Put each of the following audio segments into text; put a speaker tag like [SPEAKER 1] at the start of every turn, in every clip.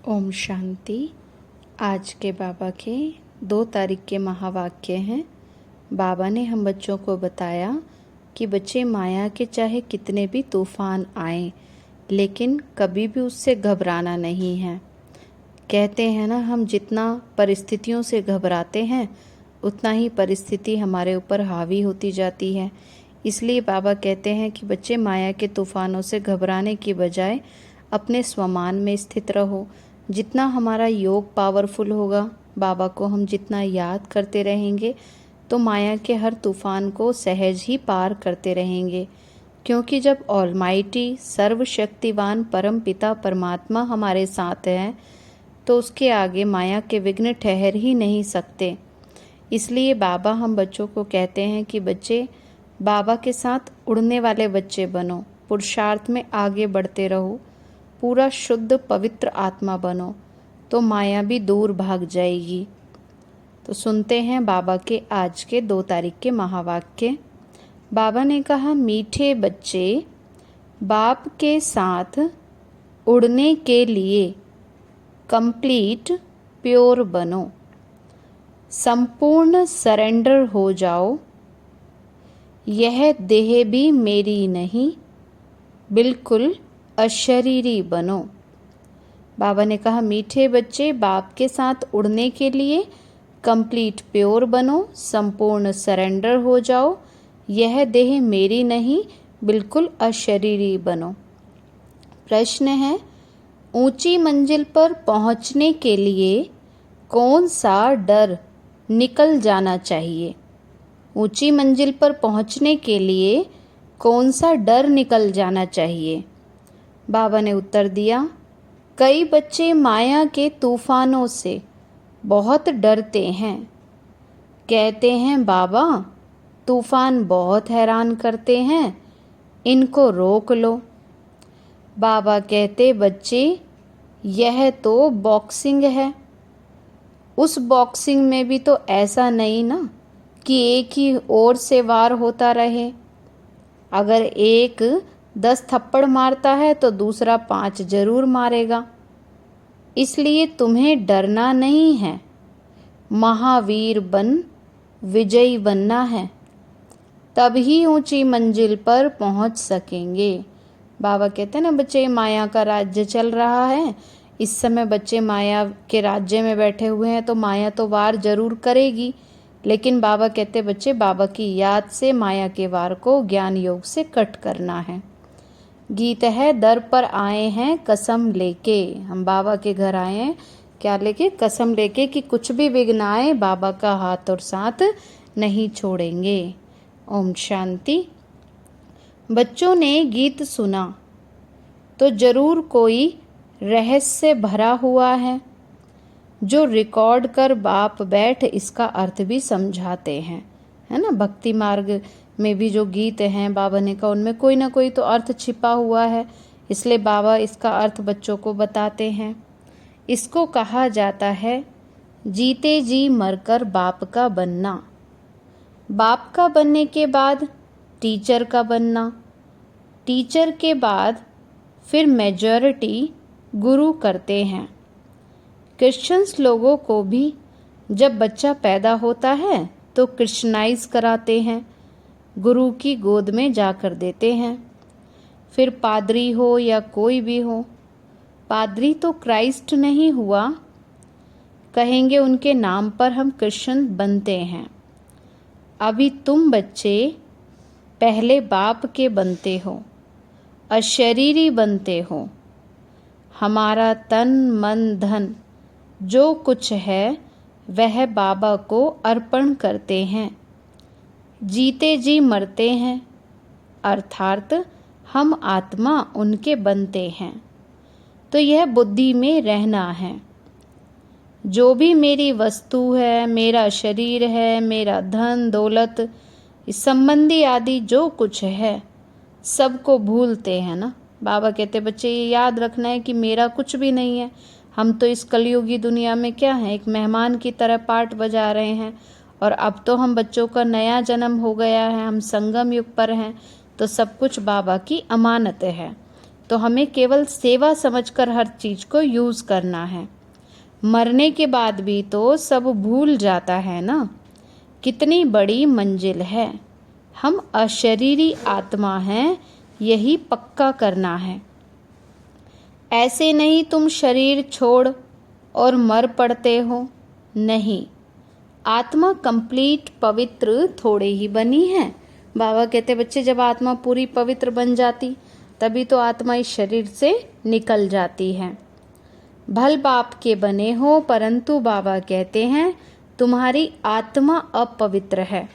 [SPEAKER 1] ओम शांति। आज के बाबा के 2 तारीख के महावाक्य हैं। बाबा ने हम बच्चों को बताया कि बच्चे माया के चाहे कितने भी तूफान आए लेकिन कभी भी उससे घबराना नहीं है। कहते हैं ना, हम जितना परिस्थितियों से घबराते हैं उतना ही परिस्थिति हमारे ऊपर हावी होती जाती है। इसलिए बाबा कहते हैं कि बच्चे माया के तूफानों से घबराने की बजाय अपने स्वमान में स्थित रहो। जितना हमारा योग पावरफुल होगा, बाबा को हम जितना याद करते रहेंगे तो माया के हर तूफान को सहज ही पार करते रहेंगे। क्योंकि जब ऑलमाइटी सर्वशक्तिवान परम पिता परमात्मा हमारे साथ हैं तो उसके आगे माया के विघ्न ठहर ही नहीं सकते। इसलिए बाबा हम बच्चों को कहते हैं कि बच्चे बाबा के साथ उड़ने वाले बच्चे बनो, पुरुषार्थ में आगे बढ़ते रहो, पूरा शुद्ध पवित्र आत्मा बनो तो माया भी दूर भाग जाएगी। तो सुनते हैं बाबा के आज के 2 तारीख के महावाक्य। बाबा ने कहा, मीठे बच्चे बाप के साथ उड़ने के लिए कंप्लीट प्योर बनो, संपूर्ण सरेंडर हो जाओ। यह देह भी मेरी नहीं, बिल्कुल अशरीरी बनो। बाबा ने कहा, मीठे बच्चे बाप के साथ उड़ने के लिए कंप्लीट प्योर बनो, संपूर्ण सरेंडर हो जाओ। यह देह मेरी नहीं, बिल्कुल अशरीरी बनो। प्रश्न है, ऊंची मंजिल पर पहुंचने के लिए कौन सा डर निकल जाना चाहिए? ऊंची मंजिल पर पहुंचने के लिए कौन सा डर निकल जाना चाहिए? बाबा ने उत्तर दिया, कई बच्चे माया के तूफानों से बहुत डरते हैं। कहते हैं, बाबा तूफान बहुत हैरान करते हैं, इनको रोक लो। बाबा कहते, बच्चे यह तो बॉक्सिंग है। उस बॉक्सिंग में भी तो ऐसा नहीं ना कि एक ही ओर से वार होता रहे। अगर एक 10 थप्पड़ मारता है तो दूसरा 5 जरूर मारेगा। इसलिए तुम्हें डरना नहीं है, महावीर बन विजयी बनना है, तभी ऊंची मंजिल पर पहुंच सकेंगे। बाबा कहते हैं ना, बच्चे माया का राज्य चल रहा है, इस समय बच्चे माया के राज्य में बैठे हुए हैं तो माया तो वार जरूर करेगी, लेकिन बाबा कहते बच्चे बाबा की याद से माया के वार को ज्ञान योग से कट करना है। गीत है, दर पर आए हैं कसम लेके। हम बाबा के घर आए हैं क्या लेके? कसम लेके कि कुछ भी विघ्न आए बाबा का हाथ और साथ नहीं छोड़ेंगे। ओम शांति। बच्चों ने गीत सुना तो जरूर कोई रहस्य भरा हुआ है जो रिकॉर्ड कर बाप बैठ इसका अर्थ भी समझाते हैं, है ना। भक्ति मार्ग में भी जो गीत हैं बाबा ने कहा उनमें कोई ना कोई तो अर्थ छिपा हुआ है, इसलिए बाबा इसका अर्थ बच्चों को बताते हैं। इसको कहा जाता है जीते जी मरकर बाप का बनना। बाप का बनने के बाद टीचर का बनना, टीचर के बाद फिर मेजॉरिटी गुरु करते हैं। क्रिश्चियंस लोगों को भी जब बच्चा पैदा होता है तो क्रिश्चनाइज कराते हैं, गुरु की गोद में जाकर देते हैं। फिर पादरी हो या कोई भी हो, पादरी तो क्राइस्ट नहीं हुआ, कहेंगे उनके नाम पर हम क्रिश्चियन बनते हैं। अभी तुम बच्चे पहले बाप के बनते हो, अशरीरी बनते हो। हमारा तन मन धन जो कुछ है वह बाबा को अर्पण करते हैं। जीते जी मरते हैं, अर्थात हम आत्मा उनके बनते हैं। तो यह बुद्धि में रहना है। जो भी मेरी वस्तु है, मेरा शरीर है, मेरा धन दौलत संबंधी आदि जो कुछ है सबको भूलते हैं ना। बाबा कहते बच्चे ये याद रखना है कि मेरा कुछ भी नहीं है। हम तो इस कलयुगी दुनिया में क्या है, एक मेहमान की तरह पार्ट बजा रहे हैं। और अब तो हम बच्चों का नया जन्म हो गया है, हम संगम युग पर हैं, तो सब कुछ बाबा की अमानत है। तो हमें केवल सेवा समझकर हर चीज़ को यूज़ करना है। मरने के बाद भी तो सब भूल जाता है ना। कितनी बड़ी मंजिल है। हम अशरीरी आत्मा हैं, यही पक्का करना है। ऐसे नहीं तुम शरीर छोड़ और मर पड़ते हो, नहीं। आत्मा कंप्लीट पवित्र थोड़े ही बनी है। बाबा कहते बच्चे, जब आत्मा पूरी पवित्र बन जाती तभी तो आत्मा इस शरीर से निकल जाती है। भल बाप के बने हो, परंतु बाबा कहते हैं तुम्हारी आत्मा अपवित्र है।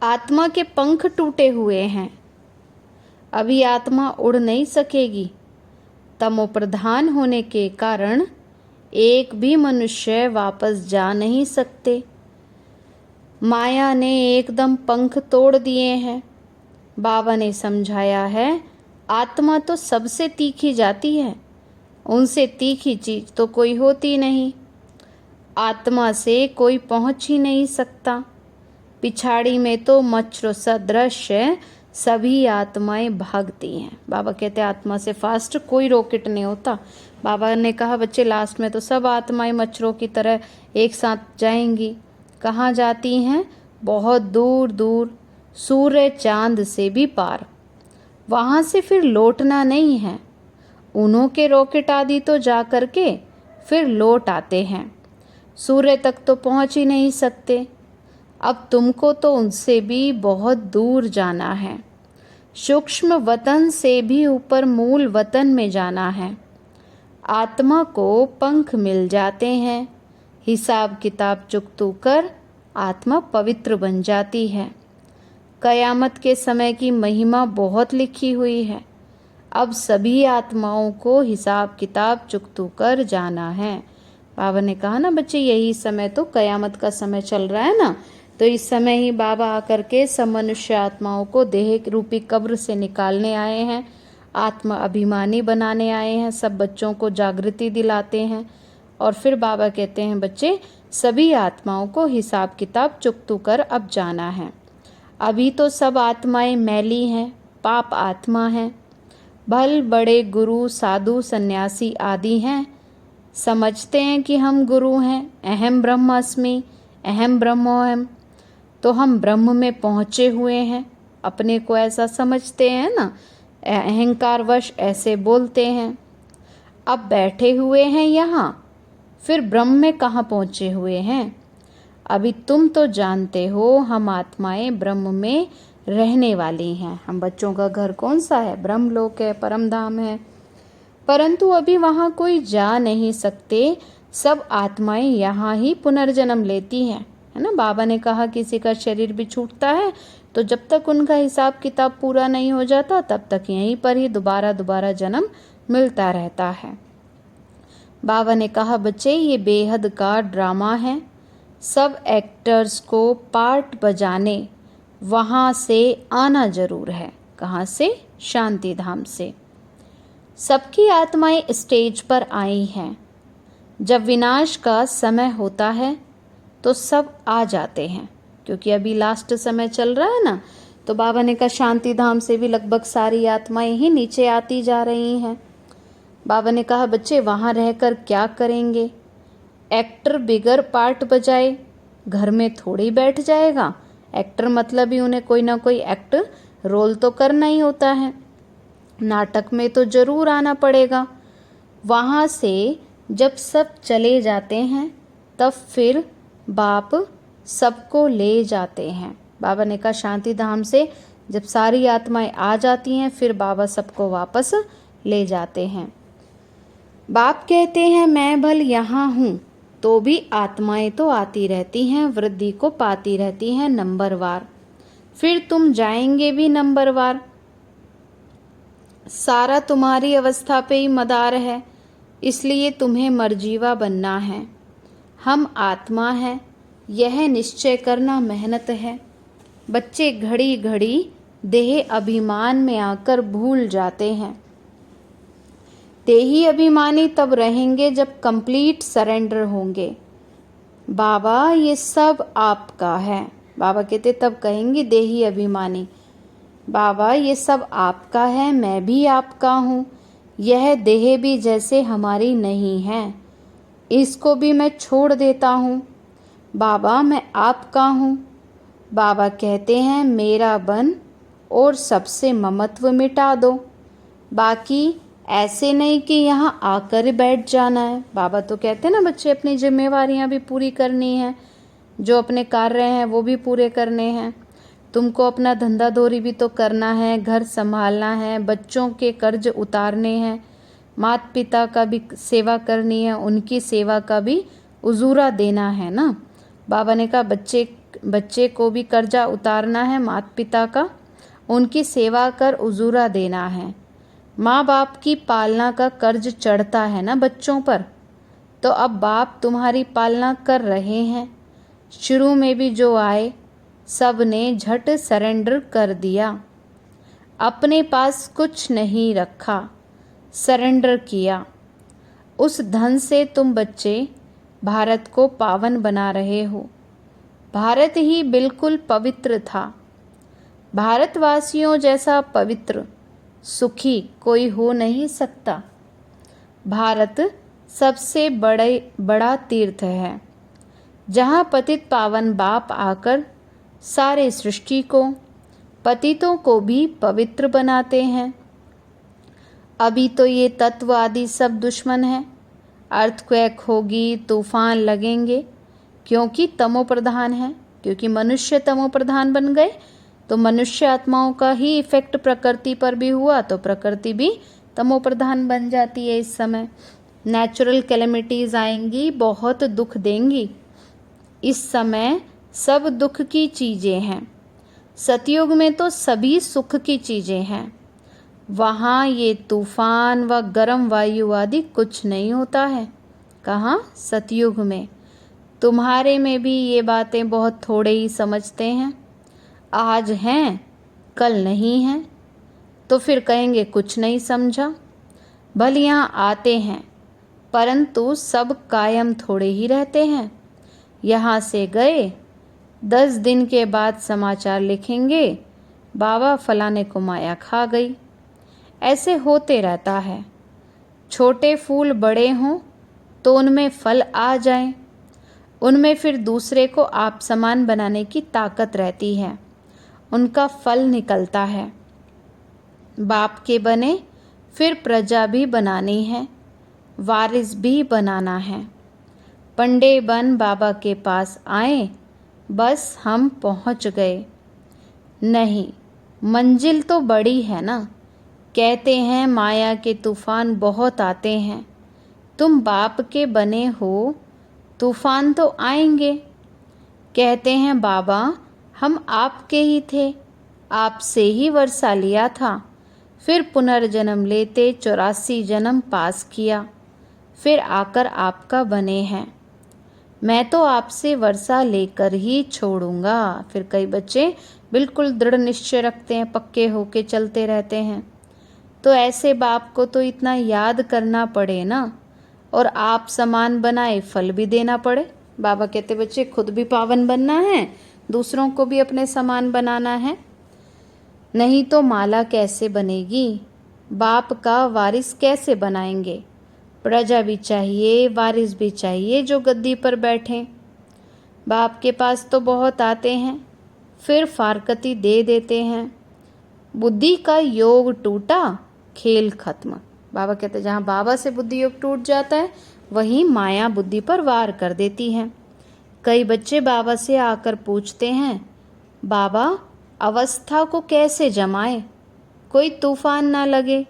[SPEAKER 1] आत्मा के पंख टूटे हुए हैं, अभी आत्मा उड़ नहीं सकेगी। तमो प्रधान होने के कारण एक भी मनुष्य वापस जा नहीं सकते। माया ने एकदम पंख तोड़ दिए हैं। बाबा ने समझाया है आत्मा तो सबसे तीखी जाती है, उनसे तीखी चीज तो कोई होती नहीं। आत्मा से कोई पहुंच ही नहीं सकता। पिछाड़ी में तो मच्छरों सदृश सभी आत्माएं भागती हैं। बाबा कहते हैं आत्मा से फास्ट कोई रॉकेट नहीं होता। बाबा ने कहा बच्चे लास्ट में तो सब आत्माएं मच्छरों की तरह एक साथ जाएंगी। कहाँ जाती हैं? बहुत दूर दूर, सूर्य चांद से भी पार। वहाँ से फिर लौटना नहीं है। उन्हों के रॉकेट आदि तो जा कर के फिर लौट आते हैं, सूर्य तक तो पहुँच ही नहीं सकते। अब तुमको तो उनसे भी बहुत दूर जाना है। सूक्ष्म वतन से भी ऊपर मूल वतन में जाना है। आत्मा को पंख मिल जाते हैं, हिसाब किताब चुकतू कर आत्मा पवित्र बन जाती है। कयामत के समय की महिमा बहुत लिखी हुई है। अब सभी आत्माओं को हिसाब किताब चुकतू कर जाना है। बाबा ने कहा ना बच्चे, यही समय तो कयामत का समय चल रहा है ना, तो इस समय ही बाबा आकर के सब मनुष्य आत्माओं को देह रूपी कब्र से निकालने आए हैं, आत्मा अभिमानी बनाने आए हैं, सब बच्चों को जागृति दिलाते हैं। और फिर बाबा कहते हैं बच्चे, सभी आत्माओं को हिसाब किताब चुकतू कर अब जाना है। अभी तो सब आत्माएं मैली हैं, पाप आत्मा हैं। भल बड़े गुरु साधु सन्यासी आदि हैं, समझते हैं कि हम गुरु हैं, अहम ब्रह्मास्मि, अहम ब्रह्मोहम, तो हम ब्रह्म में पहुँचे हुए हैं। अपने को ऐसा समझते हैं ना, अहंकारवश ऐसे बोलते हैं। अब बैठे हुए हैं यहाँ, फिर ब्रह्म में कहाँ पहुँचे हुए हैं? अभी तुम तो जानते हो हम आत्माएं ब्रह्म में रहने वाली हैं। हम बच्चों का घर कौन सा है? ब्रह्मलोक है, परम धाम है। परंतु अभी वहाँ कोई जा नहीं सकते। सब आत्माएं यहाँ ही पुनर्जन्म लेती हैं, है ना। बाबा ने कहा किसी का शरीर भी छूटता है तो जब तक उनका हिसाब किताब पूरा नहीं हो जाता तब तक यहीं पर ही दोबारा दोबारा जन्म मिलता रहता है। बाबा ने कहा बच्चे, ये बेहद का ड्रामा है। सब एक्टर्स को पार्ट बजाने वहाँ से आना जरूर है। कहाँ से? शांति धाम से। सबकी आत्माएं स्टेज पर आई हैं। जब विनाश का समय होता है तो सब आ जाते हैं, क्योंकि अभी लास्ट समय चल रहा है ना। तो बाबा ने कहा शांति धाम से भी लगभग सारी आत्माएं ही नीचे आती जा रही हैं। बाबा ने कहा बच्चे, वहाँ रहकर क्या करेंगे? एक्टर बिगर पार्ट बजाए घर में थोड़ी बैठ जाएगा। एक्टर मतलब ही उन्हें कोई ना कोई एक्ट रोल तो करना ही होता है, नाटक में तो जरूर आना पड़ेगा। वहाँ से जब सब चले जाते हैं तब फिर बाप सबको ले जाते हैं। बाबा ने कहा शांति धाम से जब सारी आत्माएं आ जाती हैं फिर बाबा सबको वापस ले जाते हैं। बाप कहते हैं मैं भल यहाँ हूँ तो भी आत्माएं तो आती रहती हैं, वृद्धि को पाती रहती हैं नंबरवार। फिर तुम जाएंगे भी नंबरवार। सारा तुम्हारी अवस्था पे ही मदार है, इसलिए तुम्हें मरजीवा बनना है। हम आत्मा हैं, यह निश्चय करना मेहनत है। बच्चे घड़ी घड़ी देह अभिमान में आकर भूल जाते हैं। देही अभिमानी तब रहेंगे जब कंप्लीट सरेंडर होंगे। बाबा ये सब आपका है। बाबा कहते तब कहेंगे देही अभिमानी, बाबा ये सब आपका है, मैं भी आपका हूँ। यह देह भी जैसे हमारी नहीं है, इसको भी मैं छोड़ देता हूँ। बाबा मैं आपका हूँ। बाबा कहते हैं मेरा बन और सबसे ममत्व मिटा दो। बाकी ऐसे नहीं कि यहाँ आकर बैठ जाना है। बाबा तो कहते हैं ना बच्चे अपनी जिम्मेवारियाँ भी पूरी करनी है, जो अपने कार्य हैं वो भी पूरे करने हैं। तुमको अपना धंधा दौरी भी तो करना है, घर संभालना है, बच्चों के कर्ज उतारने हैं, माता पिता का भी सेवा करनी है, उनकी सेवा का भी उजूरा देना है ना। बाबा ने कहा बच्चे को भी कर्जा उतारना है, माता पिता का उनकी सेवा कर उजूरा देना है। माँ बाप की पालना का कर्ज चढ़ता है ना बच्चों पर, तो अब बाप तुम्हारी पालना कर रहे हैं। शुरू में भी जो आए सब ने झट सरेंडर कर दिया, अपने पास कुछ नहीं रखा, सरेंडर किया। उस धन से तुम बच्चे भारत को पावन बना रहे हो। भारत ही बिल्कुल पवित्र था। भारतवासियों जैसा पवित्र सुखी कोई हो नहीं सकता। भारत सबसे बड़ा तीर्थ है, जहाँ पतित पावन बाप आकर सारे सृष्टि को, पतितों को भी पवित्र बनाते हैं। अभी तो ये तत्व आदि सब दुश्मन हैं। अर्थक्वेक होगी, तूफान लगेंगे, क्योंकि तमो प्रधान है, क्योंकि मनुष्य तमो प्रधान बन गए, तो मनुष्य आत्माओं का ही इफेक्ट प्रकृति पर भी हुआ, तो प्रकृति भी तमो प्रधान बन जाती है। इस समय नेचुरल कैलेमिटीज आएंगी, बहुत दुख देंगी। इस समय सब दुख की चीज़ें हैं। सतयुग में तो सभी सुख की चीज़ें हैं। वहाँ ये तूफान व गर्म वायु आदि कुछ नहीं होता है। कहाँ? सतयुग में। तुम्हारे में भी ये बातें बहुत थोड़े ही समझते हैं। आज हैं, कल नहीं हैं, तो फिर कहेंगे कुछ नहीं समझा। भल यहाँ आते हैं, परंतु सब कायम थोड़े ही रहते हैं। यहाँ से गए, 10 दिन के बाद समाचार लिखेंगे, बाबा फलाने को माया खा गई। ऐसे होते रहता है। छोटे फूल बड़े हों तो उनमें फल आ जाएं, उनमें फिर दूसरे को आप समान बनाने की ताकत रहती है, उनका फल निकलता है। बाप के बने फिर प्रजा भी बनानी है, वारिस भी बनाना है। पंडे बन बाबा के पास आए, बस हम पहुंच गए। नहीं, मंजिल तो बड़ी है ना। कहते हैं माया के तूफान बहुत आते हैं। तुम बाप के बने हो, तूफान तो आएंगे। कहते हैं बाबा हम आपके ही थे, आपसे ही वर्षा लिया था, फिर पुनर्जन्म लेते 84 जन्म पास किया, फिर आकर आपका बने हैं। मैं तो आपसे वर्षा लेकर ही छोड़ूंगा। फिर कई बच्चे बिल्कुल दृढ़ निश्चय रखते हैं, पक्के होके चलते रहते हैं। तो ऐसे बाप को तो इतना याद करना पड़े ना, और आप समान बनाए फल भी देना पड़े। बाबा कहते बच्चे खुद भी पावन बनना है, दूसरों को भी अपने समान बनाना है, नहीं तो माला कैसे बनेगी? बाप का वारिस कैसे बनाएंगे? प्रजा भी चाहिए, वारिस भी चाहिए जो गद्दी पर बैठें। बाप के पास तो बहुत आते हैं, फिर फारकती दे देते हैं। बुद्धि का योग टूटा, खेल खत्म। बाबा कहते जहाँ बाबा से बुद्धि योग टूट जाता है, वहीं माया बुद्धि पर वार कर देती है। कई बच्चे बाबा से आकर पूछते हैं, बाबा अवस्था को कैसे जमाए, कोई तूफान ना लगे।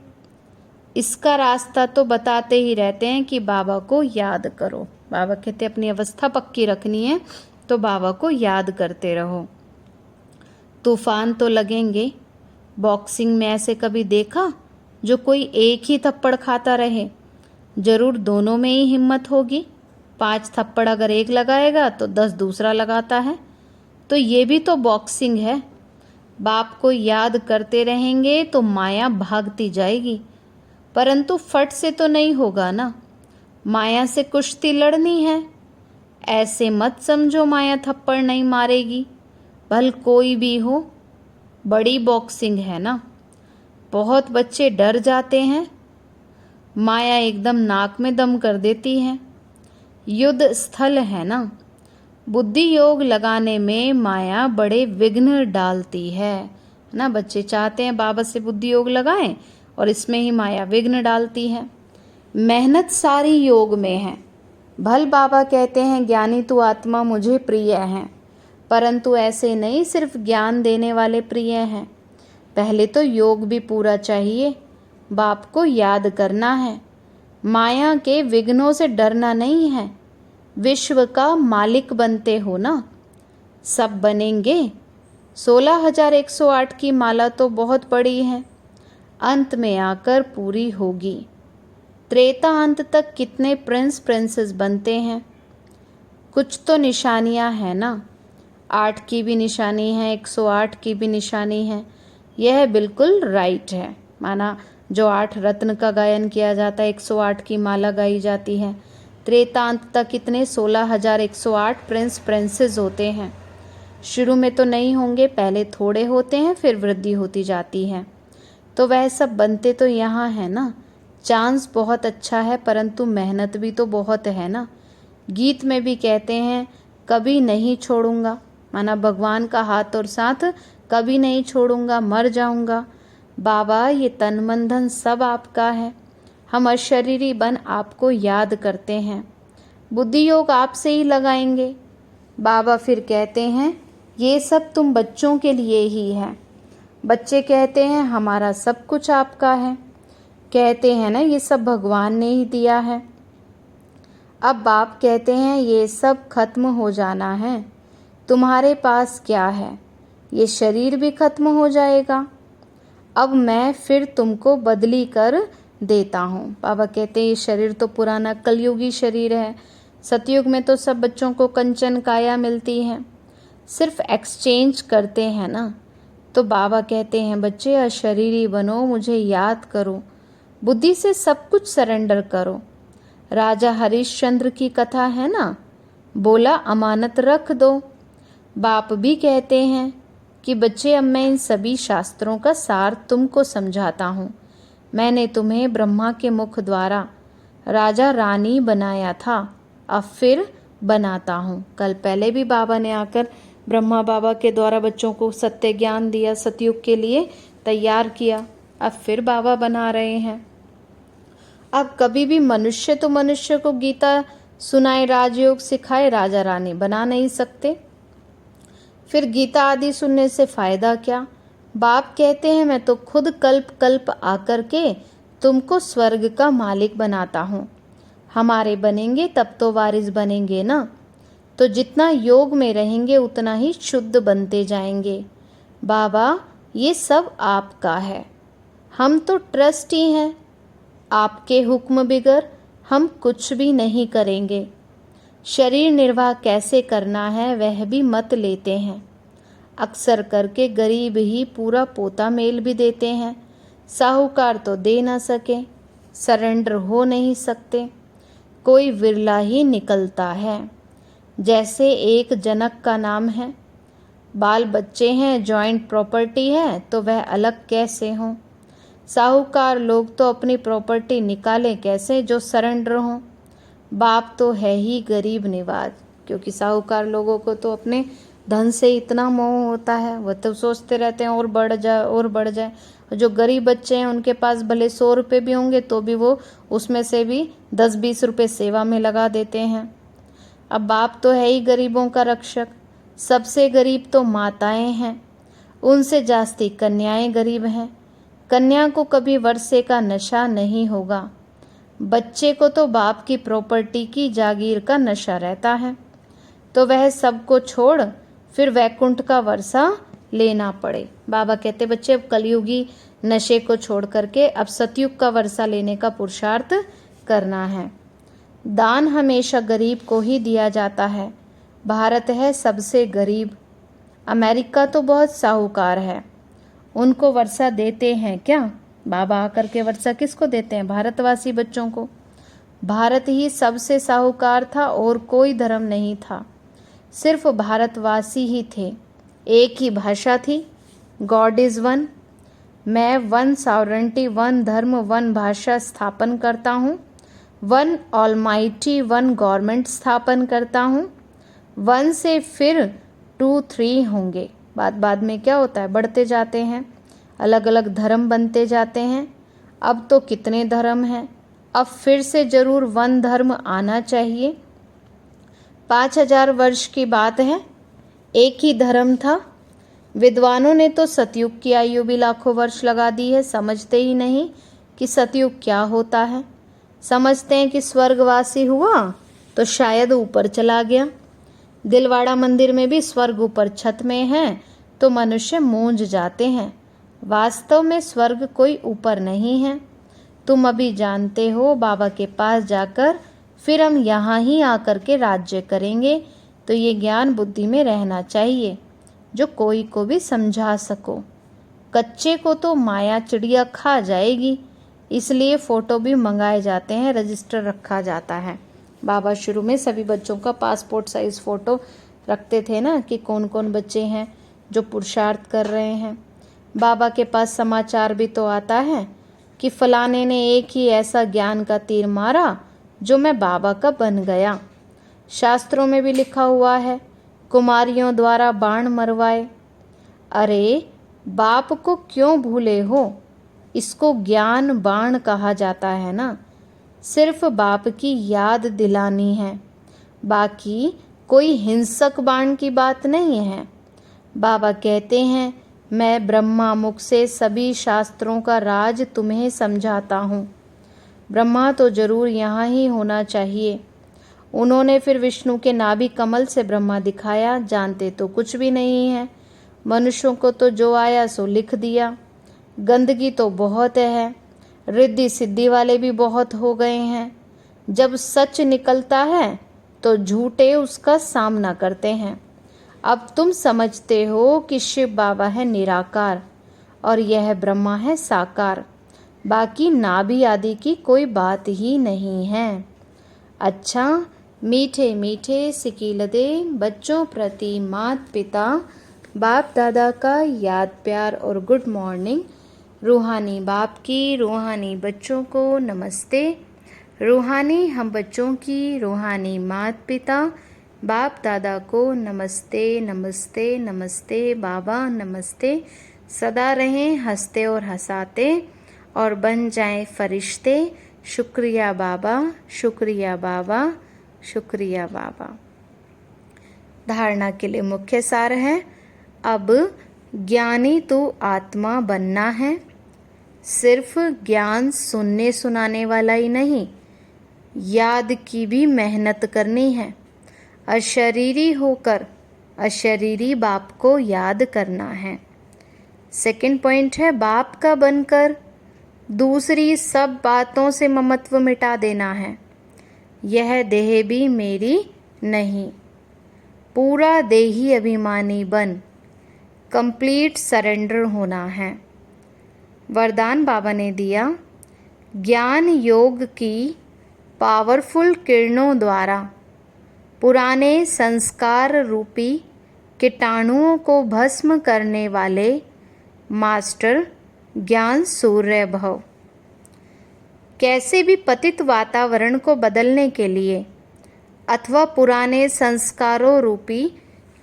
[SPEAKER 1] इसका रास्ता तो बताते ही रहते हैं कि बाबा को याद करो। बाबा कहते अपनी अवस्था पक्की रखनी है तो बाबा को याद करते रहो। तूफान तो लगेंगे। बॉक्सिंग में ऐसे कभी देखा जो कोई एक ही थप्पड़ खाता रहे? जरूर दोनों में ही हिम्मत होगी। 5 थप्पड़ अगर एक लगाएगा तो 10 दूसरा लगाता है। तो ये भी तो बॉक्सिंग है। बाप को याद करते रहेंगे तो माया भागती जाएगी, परंतु फट से तो नहीं होगा ना। माया से कुश्ती लड़नी है। ऐसे मत समझो माया थप्पड़ नहीं मारेगी, भल कोई भी हो। बड़ी बॉक्सिंग है ना, बहुत बच्चे डर जाते हैं, माया एकदम नाक में दम कर देती है। युद्ध स्थल है ना, बुद्धि योग लगाने में माया बड़े विघ्न डालती है ना। बच्चे चाहते हैं बाबा से बुद्धि योग लगाएं और इसमें ही माया विघ्न डालती है। मेहनत सारी योग में है। भल बाबा कहते हैं ज्ञानी तू आत्मा मुझे प्रिय है, परंतु ऐसे नहीं सिर्फ ज्ञान देने वाले प्रिय हैं। पहले तो योग भी पूरा चाहिए, बाप को याद करना है, माया के विघ्नों से डरना नहीं है। विश्व का मालिक बनते हो ना, सब बनेंगे। 16,108 की माला तो बहुत बड़ी है, अंत में आकर पूरी होगी। त्रेता अंत तक कितने प्रिंस प्रिंसेस बनते हैं, कुछ तो निशानियां हैं ना। 8 की भी निशानी है, 108 की भी निशानी है। यह बिल्कुल राइट है, माना जो 8 रत्न का गायन किया जाता है, 108 की माला गाई जाती है। त्रेतांत तक कितने 16,108 प्रिंस प्रिंसेस होते हैं। शुरू में तो नहीं होंगे, पहले थोड़े होते हैं, फिर वृद्धि होती जाती है। तो वह सब बनते तो यहाँ है ना। चांस बहुत अच्छा है, परंतु मेहनत भी तो बहुत है ना। गीत में भी कहते हैं कभी नहीं छोड़ूंगा, माना भगवान का हाथ और साथ कभी नहीं छोड़ूंगा, मर जाऊंगा। बाबा ये तन मन धन सब आपका है, हम अशरीरी बन आपको याद करते हैं, बुद्धि योग आपसे ही लगाएंगे। बाबा फिर कहते हैं ये सब तुम बच्चों के लिए ही है। बच्चे कहते हैं हमारा सब कुछ आपका है, कहते हैं ना ये सब भगवान ने ही दिया है। अब बाप कहते हैं ये सब खत्म हो जाना है, तुम्हारे पास क्या है, ये शरीर भी खत्म हो जाएगा। अब मैं फिर तुमको बदली कर देता हूँ। बाबा कहते हैं ये शरीर तो पुराना कलयुगी शरीर है, सतयुग में तो सब बच्चों को कंचन काया मिलती है, सिर्फ एक्सचेंज करते हैं ना। तो बाबा कहते हैं बच्चे अशरीरी बनो, मुझे याद करो, बुद्धि से सब कुछ सरेंडर करो। राजा हरिश्चंद्र की कथा है ना, बोला अमानत रख दो। बाप भी कहते हैं कि बच्चे अब मैं इन सभी शास्त्रों का सार तुमको समझाता हूँ। मैंने तुम्हें ब्रह्मा के मुख द्वारा राजा रानी बनाया था, अब फिर बनाता हूँ। कल पहले भी बाबा ने आकर ब्रह्मा बाबा के द्वारा बच्चों को सत्य ज्ञान दिया, सतयुग के लिए तैयार किया, अब फिर बाबा बना रहे हैं। अब कभी भी मनुष्य तो मनुष्य को गीता सुनाए, राजयोग सिखाए, राजा रानी बना नहीं सकते। फिर गीता आदि सुनने से फायदा क्या। बाप कहते हैं मैं तो खुद कल्प कल्प आकर के तुमको स्वर्ग का मालिक बनाता हूँ। हमारे बनेंगे तब तो वारिस बनेंगे ना। तो जितना योग में रहेंगे उतना ही शुद्ध बनते जाएंगे। बाबा ये सब आपका है, हम तो ट्रस्टी हैं, आपके हुक्म बिगर हम कुछ भी नहीं करेंगे। शरीर निर्वाह कैसे करना है वह भी मत लेते हैं, अक्सर करके गरीब ही पूरा पोता मेल भी देते हैं। साहूकार तो दे ना सके, सरेंडर हो नहीं सकते, कोई विरला ही निकलता है। जैसे एक जनक का नाम है, बाल बच्चे हैं, जॉइंट प्रॉपर्टी है, तो वह अलग कैसे हों। साहूकार लोग तो अपनी प्रॉपर्टी निकालें कैसे जो सरेंडर हों। बाप तो है ही गरीब निवाज, क्योंकि साहूकार लोगों को तो अपने धन से इतना मोह होता है, वह तो सोचते रहते हैं और बढ़ जाए और बढ़ जाए। जो गरीब बच्चे हैं उनके पास भले 100 रुपये भी होंगे तो भी वो उसमें से भी 10-20 रुपये सेवा में लगा देते हैं। अब बाप तो है ही गरीबों का रक्षक, सबसे गरीब तो माताएं हैं, उनसे जास्ती कन्याएं गरीब हैं। कन्या को कभी वर्षे का नशा नहीं होगा, बच्चे को तो बाप की प्रॉपर्टी की जागीर का नशा रहता है, तो वह सबको छोड़ फिर वैकुंठ का वर्षा लेना पड़े। बाबा कहते बच्चे अब कलयुगी नशे को छोड़ करके अब सतयुग का वर्षा लेने का पुरुषार्थ करना है। दान हमेशा गरीब को ही दिया जाता है। भारत है सबसे गरीब, अमेरिका तो बहुत साहूकार है, उनको वर्षा देते हैं क्या। बाबा आकर के वर्षा किसको देते हैं, भारतवासी बच्चों को। भारत ही सबसे साहूकार था और कोई धर्म नहीं था, सिर्फ भारतवासी ही थे। एक ही भाषा थी, गॉड इज़ वन। मैं वन सॉवरेंटी, वन धर्म, वन भाषा स्थापन करता हूँ। वन ऑलमाइटी, वन गवर्नमेंट स्थापन करता हूँ। वन से फिर 2, 3 होंगे। बाद में क्या होता है, बढ़ते जाते हैं, अलग अलग धर्म बनते जाते हैं। अब तो कितने धर्म हैं, अब फिर से ज़रूर वन धर्म आना चाहिए। 5000 वर्ष की बात है, एक ही धर्म था। विद्वानों ने तो सतयुग की आयु भी लाखों वर्ष लगा दी है, समझते ही नहीं कि सतयुग क्या होता है। समझते हैं कि स्वर्गवासी हुआ तो शायद ऊपर चला गया। दिलवाड़ा मंदिर में भी स्वर्ग ऊपर छत में है तो मनुष्य मूंझ जाते हैं। वास्तव में स्वर्ग कोई ऊपर नहीं है। तुम अभी जानते हो, बाबा के पास जाकर फिर हम यहाँ ही आकर के राज्य करेंगे। तो ये ज्ञान बुद्धि में रहना चाहिए जो कोई को भी समझा सको। कच्चे को तो माया चिड़िया खा जाएगी, इसलिए फ़ोटो भी मंगाए जाते हैं, रजिस्टर रखा जाता है। बाबा शुरू में सभी बच्चों का पासपोर्ट साइज़ फ़ोटो रखते थे ना, कि कौन कौन बच्चे हैं जो पुरुषार्थ कर रहे हैं। बाबा के पास समाचार भी तो आता है कि फलाने ने एक ही ऐसा ज्ञान का तीर मारा जो मैं बाबा का बन गया। शास्त्रों में भी लिखा हुआ है, कुमारियों द्वारा बाण मरवाए। अरे बाप को क्यों भूले हो, इसको ज्ञान बाण कहा जाता है ना। सिर्फ बाप की याद दिलानी है, बाकी कोई हिंसक बाण की बात नहीं है। बाबा कहते हैं, मैं ब्रह्मा मुख से सभी शास्त्रों का राज तुम्हें समझाता हूँ। ब्रह्मा तो जरूर यहाँ ही होना चाहिए। उन्होंने फिर विष्णु के नाभि कमल से ब्रह्मा दिखाया, जानते तो कुछ भी नहीं है। मनुष्यों को तो जो आया सो लिख दिया। गंदगी तो बहुत है, रिद्धि सिद्धि वाले भी बहुत हो गए हैं। जब सच निकलता है तो झूठे उसका सामना करते हैं। अब तुम समझते हो कि शिव बाबा है निराकार और यह ब्रह्मा है साकार, बाकी नाभि आदि की कोई बात ही नहीं है। अच्छा, मीठे मीठे सिकीलदे बच्चों प्रति माता पिता बाप दादा का याद प्यार और गुड मॉर्निंग। रूहानी बाप की रूहानी बच्चों को नमस्ते। रूहानी हम बच्चों की रूहानी माता पिता बाप दादा को नमस्ते नमस्ते नमस्ते। बाबा नमस्ते। सदा रहें हंसते और हंसाते और बन जाएं फरिश्ते। शुक्रिया बाबा, शुक्रिया बाबा, शुक्रिया बाबा। धारणा के लिए मुख्य सार है, अब ज्ञानी तो आत्मा बनना है। सिर्फ ज्ञान सुनने सुनाने वाला ही नहीं, याद की भी मेहनत करनी है। अशरीरी होकर अशरीरी बाप को याद करना है। सेकंड पॉइंट है, बाप का बनकर दूसरी सब बातों से ममत्व मिटा देना है। यह देह भी मेरी नहीं, पूरा देही अभिमानी बन कंप्लीट सरेंडर होना है। वरदान बाबा ने दिया, ज्ञान योग की पावरफुल किरणों द्वारा पुराने संस्कार रूपी कीटाणुओं को भस्म करने वाले मास्टर ज्ञान सूर्य भव। कैसे भी पतित वातावरण को बदलने के लिए अथवा पुराने संस्कारों रूपी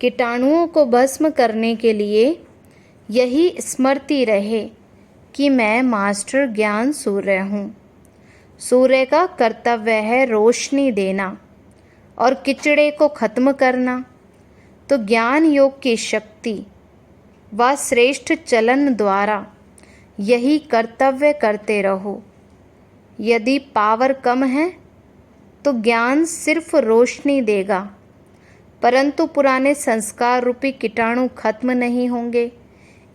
[SPEAKER 1] कीटाणुओं को भस्म करने के लिए यही स्मृति रहे कि मैं मास्टर ज्ञान सूर्य हूँ। सूर्य का कर्तव्य है रोशनी देना और किचड़े को खत्म करना। तो ज्ञान योग की शक्ति व श्रेष्ठ चलन द्वारा यही कर्तव्य करते रहो। यदि पावर कम है तो ज्ञान सिर्फ रोशनी देगा, परंतु पुराने संस्कार रूपी कीटाणु खत्म नहीं होंगे।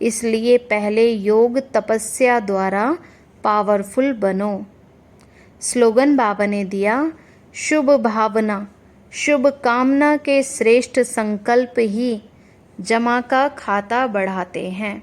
[SPEAKER 1] इसलिए पहले योग तपस्या द्वारा पावरफुल बनो। स्लोगन बाबा ने दिया, शुभ भावना शुभ कामना के श्रेष्ठ संकल्प ही जमा का खाता बढ़ाते हैं।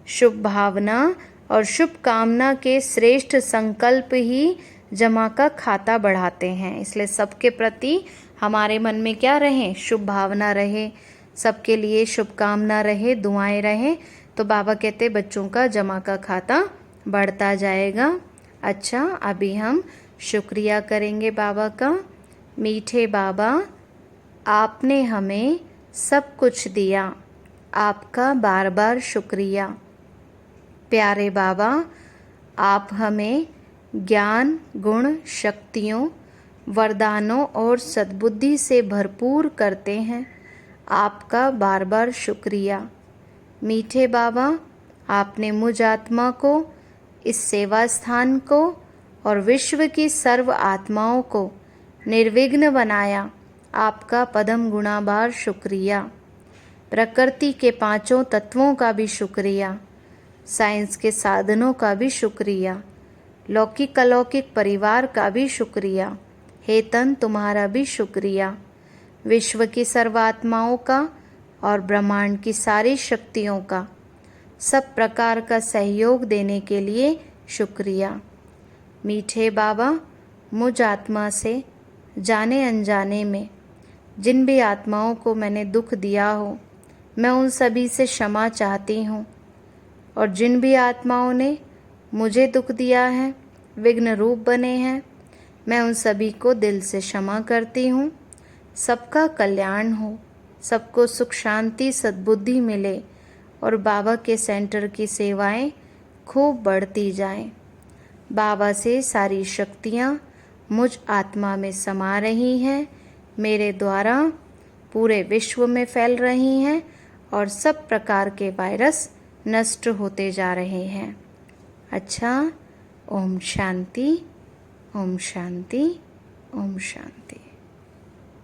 [SPEAKER 1] शुभ भावना और शुभ कामना के श्रेष्ठ संकल्प ही जमा का खाता बढ़ाते हैं। इसलिए सबके प्रति हमारे मन में क्या रहे, शुभ भावना रहे, सबके लिए शुभकामना रहे, दुआएं रहे, तो बाबा कहते बच्चों का जमा का खाता बढ़ता जाएगा। अच्छा, अभी हम शुक्रिया करेंगे बाबा का। मीठे बाबा, आपने हमें सब कुछ दिया, आपका बार बार शुक्रिया। प्यारे बाबा, आप हमें ज्ञान, गुण, शक्तियों, वरदानों और सद्बुद्धि से भरपूर करते हैं, आपका बार बार शुक्रिया। मीठे बाबा, आपने मुझ आत्मा को, इस सेवा स्थान को और विश्व की सर्व आत्माओं को निर्विघ्न बनाया, आपका पदम गुणाबार शुक्रिया। प्रकृति के पांचों तत्वों का भी शुक्रिया, साइंस के साधनों का भी शुक्रिया, लौकिक अलौकिक परिवार का भी शुक्रिया, हे तन तुम्हारा भी शुक्रिया, विश्व की सर्वात्माओं का और ब्रह्मांड की सारी शक्तियों का सब प्रकार का सहयोग देने के लिए शुक्रिया। मीठे बाबा, मुझ आत्मा से जाने अनजाने में जिन भी आत्माओं को मैंने दुख दिया हो, मैं उन सभी से क्षमा चाहती हूँ, और जिन भी आत्माओं ने मुझे दुख दिया है, विघ्न रूप बने हैं, मैं उन सभी को दिल से क्षमा करती हूँ। सबका कल्याण हो, सबको सुख शांति सद्बुद्धि मिले और बाबा के सेंटर की सेवाएं खूब बढ़ती जाएं। बाबा से सारी शक्तियाँ मुझ आत्मा में समा रही हैं, मेरे द्वारा पूरे विश्व में फैल रही हैं और सब प्रकार के वायरस नष्ट होते जा रहे हैं। अच्छा, ओम शांति, ओम शांति, ओम शांति।